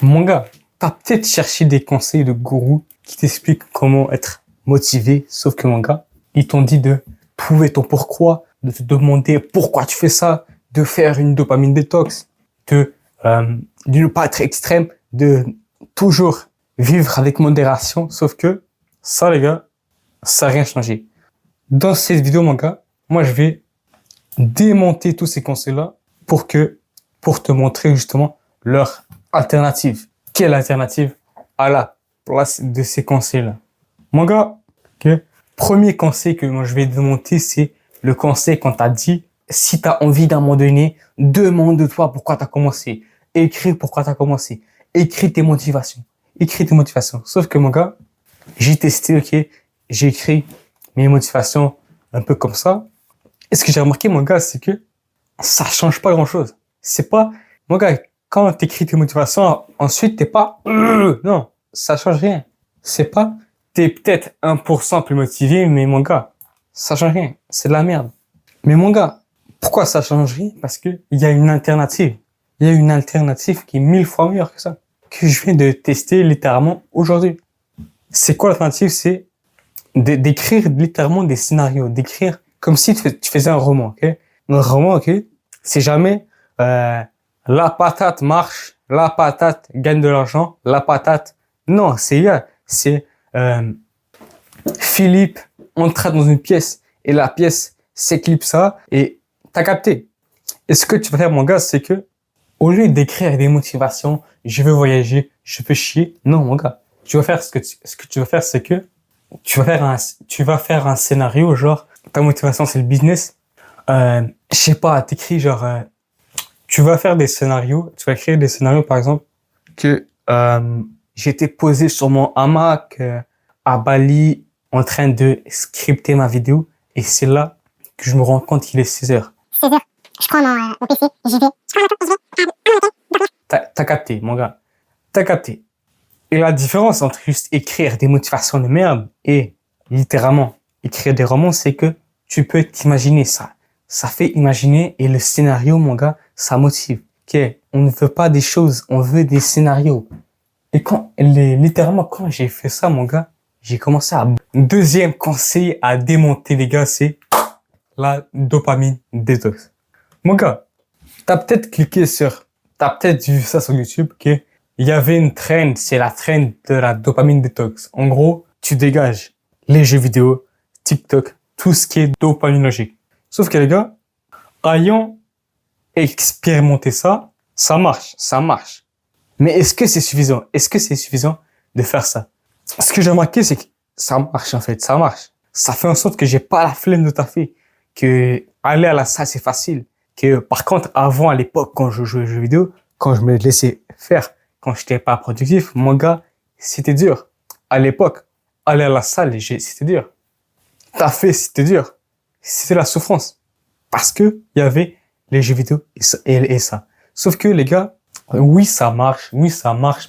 Mon gars, t'as peut-être cherché des conseils de gourous qui t'expliquent comment être motivé, sauf que mon gars, ils t'ont dit de prouver ton pourquoi, de te demander pourquoi tu fais ça, de faire une dopamine détox, de ne pas être extrême, de toujours vivre avec modération, sauf que ça, les gars, ça n'a rien changé. Dans cette vidéo, mon gars, moi, je vais démonter tous ces conseils-là pour te montrer justement leur alternative. Quelle alternative à la place de ces conseils-là? Mon gars, okay, premier conseil que moi je vais te démonter, c'est le conseil qu'on t'a dit. Si tu as envie d'un moment donné, demande-toi pourquoi tu as commencé. Écris pourquoi tu as commencé. Écris tes motivations. Écris tes motivations. Sauf que mon gars, j'ai testé, ok, j'ai écrit mes motivations un peu comme ça. Et ce que j'ai remarqué, mon gars, c'est que ça change pas grand-chose. C'est pas, mon gars, quand t'écris tes motivations, ensuite t'es pas, non, ça change rien. C'est pas, t'es peut-être 1% plus motivé, mais mon gars, ça change rien. C'est de la merde. Mais mon gars, pourquoi ça change rien? Parce que il y a une alternative. Il y a une alternative qui est 1000 fois meilleure que ça. Que je viens de tester littéralement aujourd'hui. C'est quoi l'alternative? C'est d'écrire littéralement des scénarios, d'écrire comme si tu faisais un roman, ok? Un roman, ok? C'est jamais, la patate marche, la patate gagne de l'argent, la patate. Non, c'est Philippe entra dans une pièce et la pièce s'éclipsa et t'as capté. Et ce que tu vas faire, mon gars, c'est que au lieu d'écrire des motivations, je veux voyager, je veux chier. Non, mon gars, tu vas faire ce que tu vas faire, c'est que tu vas faire un scénario, genre ta motivation c'est le business. Je sais pas, t'écris genre tu vas faire des scénarios, tu vas écrire des scénarios par exemple que j'étais posé sur mon hamac à Bali en train de scripter ma vidéo et c'est là que je me rends compte qu'il est 16 heures. 16 heures, je prends mon PC, j'y vais. T'as capté, mon gars. T'as capté. Et la différence entre juste écrire des motivations de merde et littéralement écrire des romans, c'est que tu peux t'imaginer ça. Ça fait imaginer et le scénario, mon gars, ça motive. Ok, on ne veut pas des choses, on veut des scénarios. Et littéralement, quand j'ai fait ça, mon gars, j'ai commencé à... Deuxième conseil à démonter, les gars, c'est la dopamine détox. Mon gars, t'as peut-être vu ça sur YouTube, ok? Il y avait une trend, c'est la trend de la dopamine détox. En gros, tu dégages les jeux vidéo, TikTok, tout ce qui est dopaminologique. Sauf que les gars, ayant expérimenté ça, ça marche. Mais est-ce que c'est suffisant? Est-ce que c'est suffisant de faire ça? Ce que j'ai remarqué, c'est que ça marche en fait, ça marche. Ça fait en sorte que j'ai pas la flemme de taffer, que aller à la salle c'est facile, que par contre avant à l'époque quand je jouais aux jeux vidéo, quand je me laissais faire, quand j'étais pas productif, mon gars, c'était dur. À l'époque, aller à la salle, c'était dur. Taffer, c'était dur. C'était la souffrance. Parce que il y avait les jeux vidéo et ça. Sauf que les gars, oui ça marche, mais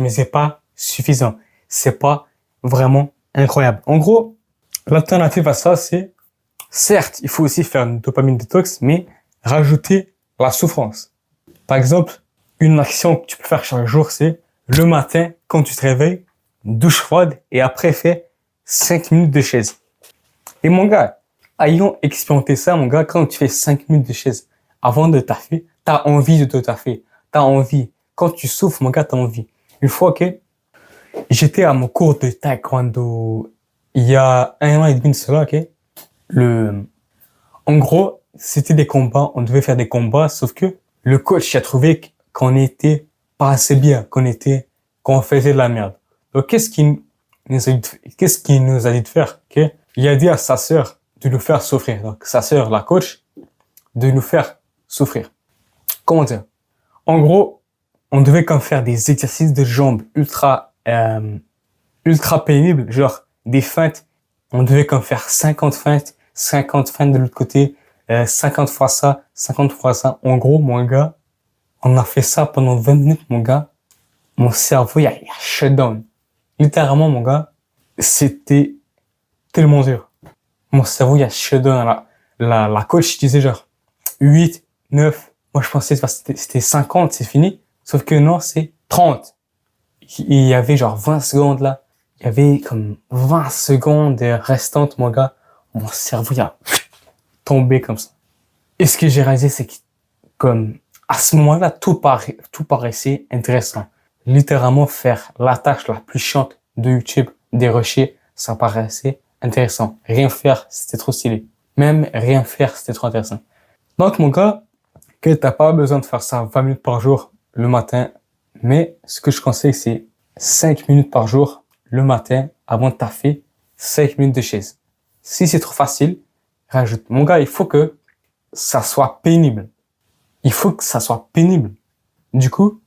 c'est pas suffisant. C'est pas vraiment incroyable. En gros, l'alternative à ça, c'est, certes, il faut aussi faire une dopamine détox, mais rajouter la souffrance. Par exemple, une action que tu peux faire chaque jour, c'est le matin, quand tu te réveilles, douche froide et après fais 5 minutes de chaise. Et mon gars, ayant expérimenté ça, mon gars, quand tu fais 5 minutes de chaise avant de taffer, t'as envie de te taffer. T'as envie. Quand tu souffres, mon gars, t'as envie. Une fois que j'étais à mon cours de taekwondo il y a 1 an et demi de cela, ok? En gros, c'était des combats, on devait faire des combats, sauf que le coach a trouvé qu'on était pas assez bien, qu'on faisait de la merde. Donc, qu'est-ce qu'il nous a dit de faire, ok? Il a dit à sa sœur de nous faire souffrir. Donc, sa sœur, la coach, de nous faire souffrir. Comment dire? En gros, on devait comme faire des exercices de jambes ultra pénibles, genre des feintes. On devait comme faire 50 feintes de l'autre côté, 50 fois ça, 50 fois ça. En gros, mon gars, on a fait ça pendant 20 minutes, mon gars. Mon cerveau, il a shut down. Littéralement, mon gars, c'était tellement dur. Mon cerveau, il a shut down. La coach disait genre 8, 9. Moi, je pensais que c'était 50, c'est fini. Sauf que non, c'est 30. il y avait genre 20 secondes là. Il y avait comme 20 secondes restantes, mon gars. Mon cerveau, il a tombé comme ça. Et ce que j'ai réalisé, c'est que, comme, à ce moment-là, tout paraissait intéressant. Littéralement, faire la tâche la plus chiante de YouTube, des rushers, ça paraissait intéressant. Rien faire, c'était trop stylé. Même rien faire, c'était trop intéressant. Donc, mon gars, que t'as pas besoin de faire ça 20 minutes par jour le matin, mais ce que je conseille, c'est 5 minutes par jour le matin avant de taffer, 5 minutes de chaise. Si c'est trop facile, rajoute. Mon gars, il faut que ça soit pénible. Il faut que ça soit pénible. Du coup,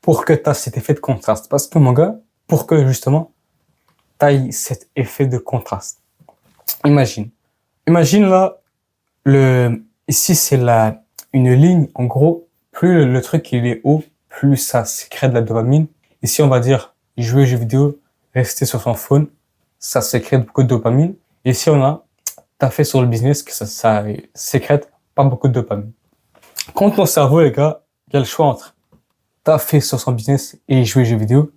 pour que tu aies cet effet de contraste. Parce que mon gars, pour que justement, tu aies cet effet de contraste. Imagine. Imagine là, ici c'est une ligne, en gros, plus le truc il est haut, plus ça sécrète de la dopamine. Ici, on va dire, jouer aux jeux vidéo, rester sur son phone, ça sécrète beaucoup de dopamine. Et ici, on a taffé sur le business, que ça sécrète pas beaucoup de dopamine. Quand ton cerveau, les gars, il y a le choix entre taffer sur son business et jouer aux jeux vidéo.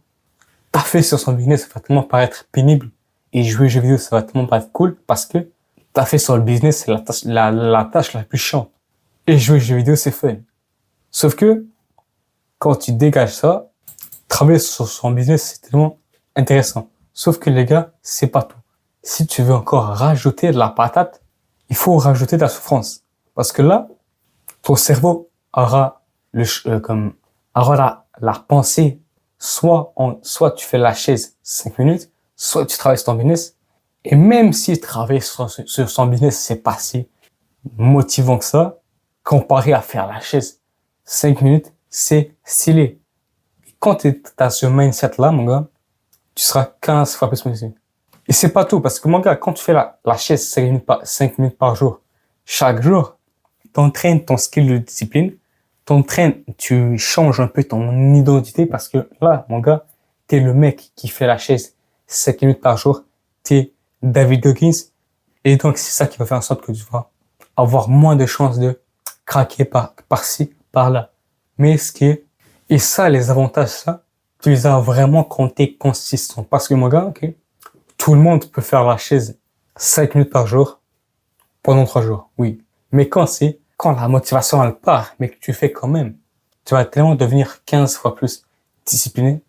Taffer sur son business, ça va tellement paraître pénible. Et jouer aux jeux vidéo, ça va tellement paraître cool parce que taffer sur le business, c'est la tâche la plus chiante. Et jouer aux jeux vidéo, c'est fun. Sauf que, quand tu dégages ça, travailler sur son business, c'est tellement intéressant. Sauf que les gars, c'est pas tout. Si tu veux encore rajouter de la patate, il faut rajouter de la souffrance. Parce que là, ton cerveau aura la pensée, soit tu fais la chaise 5 minutes, soit tu travailles sur ton business. Et même si travailler sur son business, c'est pas si motivant que ça, comparé à faire la chaise 5 minutes, c'est stylé. Et quand tu as ce mindset-là, mon gars, tu seras 15 fois plus motivé. Et c'est pas tout, parce que mon gars, quand tu fais la chaise 5 minutes par jour, chaque jour, t'entraînes ton skill de discipline, tu changes un peu ton identité, parce que là, mon gars, t'es le mec qui fait la chaise 5 minutes par jour, t'es David Goggins, et donc c'est ça qui va faire en sorte que tu vas avoir moins de chances de craquer par-ci, par-là. Mais et ça, les avantages, ça, tu les as vraiment quand t'es consistant. Parce que mon gars, ok, tout le monde peut faire la chaise 5 minutes par jour pendant 3 jours, oui. Mais quand la motivation elle part, mais que tu fais quand même, tu vas tellement devenir 15 fois plus discipliné.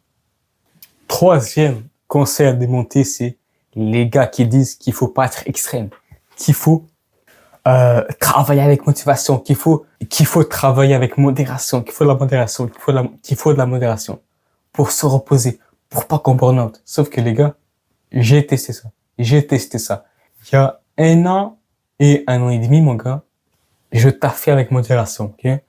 Troisième conseil à démonter, c'est les gars qui disent qu'il faut pas être extrême, qu'il faut travailler avec motivation, qu'il faut travailler avec modération, qu'il faut de la modération, qu'il faut de la modération pour se reposer, pour pas qu'on burn out. Sauf que les gars, j'ai testé ça. Il y a 1 an et 1 an et demi, mon gars, je taffais avec modération, ok?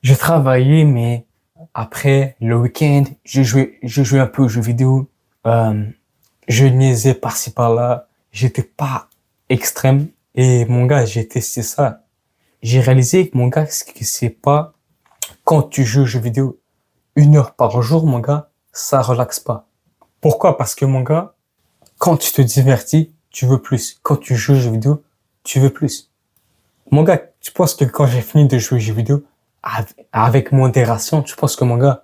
Je travaillais, mais après, le week-end, je jouais un peu aux jeux vidéo, je niaisais par-ci par-là, j'étais pas extrême. Et mon gars, j'ai testé ça. J'ai réalisé que mon gars, c'est pas quand tu joues aux jeux vidéo 1 heure par jour, mon gars, ça relaxe pas. Pourquoi? Parce que mon gars, quand tu te divertis, tu veux plus. Quand tu joues aux jeux vidéo, tu veux plus. Mon gars, tu penses que quand j'ai fini de jouer aux jeux vidéo, avec modération, tu penses que mon gars,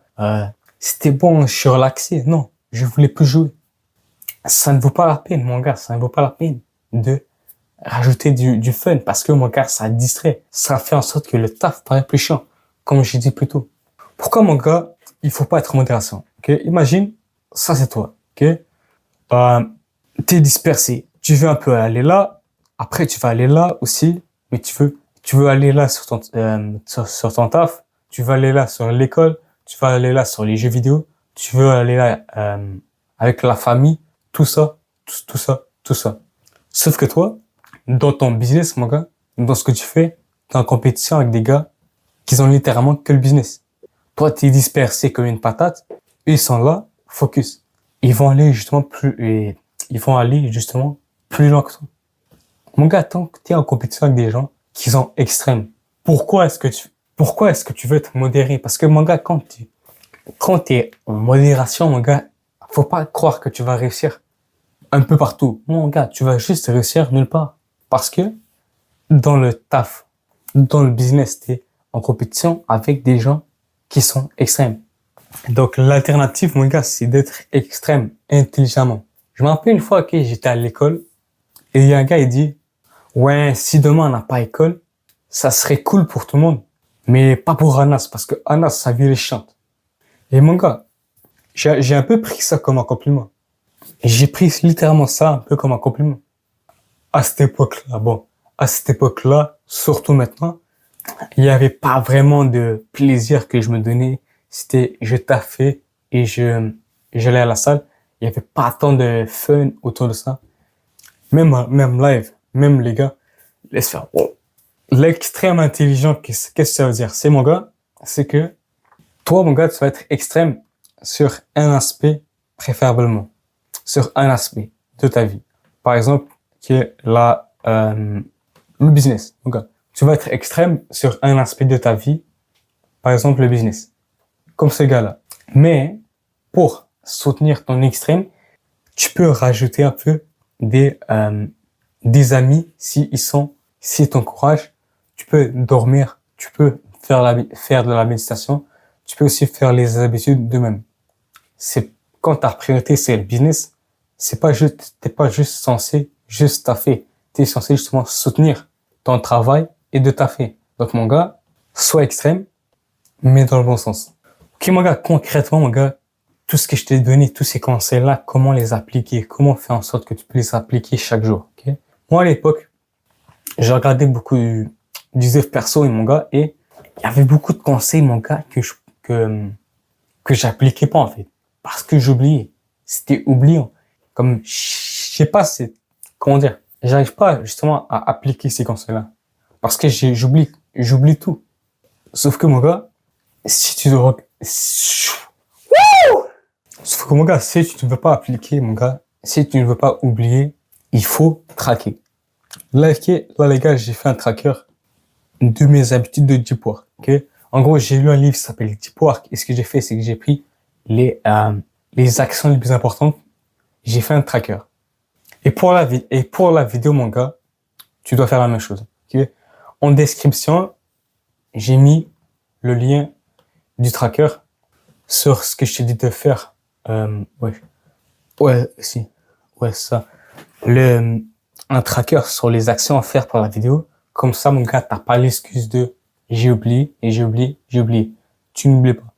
c'était bon, je suis relaxé? Non, je voulais plus jouer. Ça ne vaut pas la peine, mon gars, ça ne vaut pas la peine de rajouter du fun, parce que mon gars, ça distrait. Ça fait en sorte que le taf paraît plus chiant, comme j'ai dit plus tôt. Pourquoi, mon gars, il faut pas être en modération? Okay? Imagine, ça c'est toi. Okay? T'es dispersé. Tu veux un peu aller là, après tu vas aller là aussi, mais tu veux aller là sur ton taf, tu veux aller là sur l'école, tu vas aller là sur les jeux vidéo, tu veux aller là avec la famille, tout ça. Sauf que toi, dans ton business, mon gars, dans ce que tu fais, t'es en compétition avec des gars qui ont littéralement que le business. Toi, t'es dispersé comme une patate, eux, ils sont là, focus. Ils vont aller justement plus loin que toi. Mon gars, tant que t'es en compétition avec des gens qui sont extrêmes, pourquoi est-ce que tu veux te modérer? Parce que, mon gars, quand t'es en modération, mon gars, faut pas croire que tu vas réussir un peu partout. Mon gars, tu vas juste réussir nulle part. Parce que, dans le taf, dans le business, t'es en compétition avec des gens qui sont extrêmes. Donc, l'alternative, mon gars, c'est d'être extrême intelligemment. Je me rappelle une fois que j'étais à l'école et il y a un gars, il dit, ouais, si demain on n'a pas école, ça serait cool pour tout le monde, mais pas pour Anas, parce que Anas, sa vie est chiante. Et mon gars, j'ai un peu pris ça comme un compliment. J'ai pris littéralement ça un peu comme un compliment. À cette époque-là, à cette époque-là, surtout maintenant, il n'y avait pas vraiment de plaisir que je me donnais. C'était, je taffais et j'allais à la salle. Il n'y avait pas tant de fun autour de ça. Même live, même les gars, laisse faire. Oh. L'extrême intelligent, qu'est-ce que ça veut dire? C'est mon gars, c'est que toi, mon gars, tu vas être extrême sur un aspect, préférablement. Sur un aspect de ta vie. Par exemple, qui est le business. Mon gars, tu vas être extrême sur un aspect de ta vie. Par exemple, le business. Comme ce gars-là. Mais, pour soutenir ton extrême, tu peux rajouter un peu des amis s'ils t'encouragent. Tu peux dormir, tu peux faire de la méditation, tu peux aussi faire les habitudes de même. C'est quand ta priorité c'est le business, t'es pas juste censé juste taffer. T'es censé justement soutenir ton travail et de taffer. Donc mon gars, sois extrême, mais dans le bon sens. Ok mon gars, concrètement mon gars, tout ce que je t'ai donné, tous ces conseils-là, comment les appliquer, comment faire en sorte que tu peux les appliquer chaque jour. Okay? Moi à l'époque, j'ai regardé beaucoup du dev perso et mon gars, et il y avait beaucoup de conseils mon gars que j'appliquais pas en fait, parce que j'oubliais. C'était oubliant. Comme je sais pas, comment dire, j'arrive pas justement à appliquer ces conseils-là, parce que j'oublie tout. Sauf que mon gars, si tu dois Sauf que mon gars, si tu ne veux pas appliquer, mon gars, si tu ne veux pas oublier, il faut traquer. Là, les gars, j'ai fait un tracker de mes habitudes de deep work. Okay? En gros, j'ai lu un livre qui s'appelle Deep Work, et ce que j'ai fait, c'est que j'ai pris les actions les plus importantes. J'ai fait un tracker. Et pour la vidéo, mon gars, tu dois faire la même chose. Okay? En description, j'ai mis le lien du tracker sur ce que je t'ai dit de faire. Ça. Un tracker sur les actions à faire pour la vidéo. Comme ça, mon gars, t'as pas l'excuse de j'ai oublié. Tu n'oublies pas.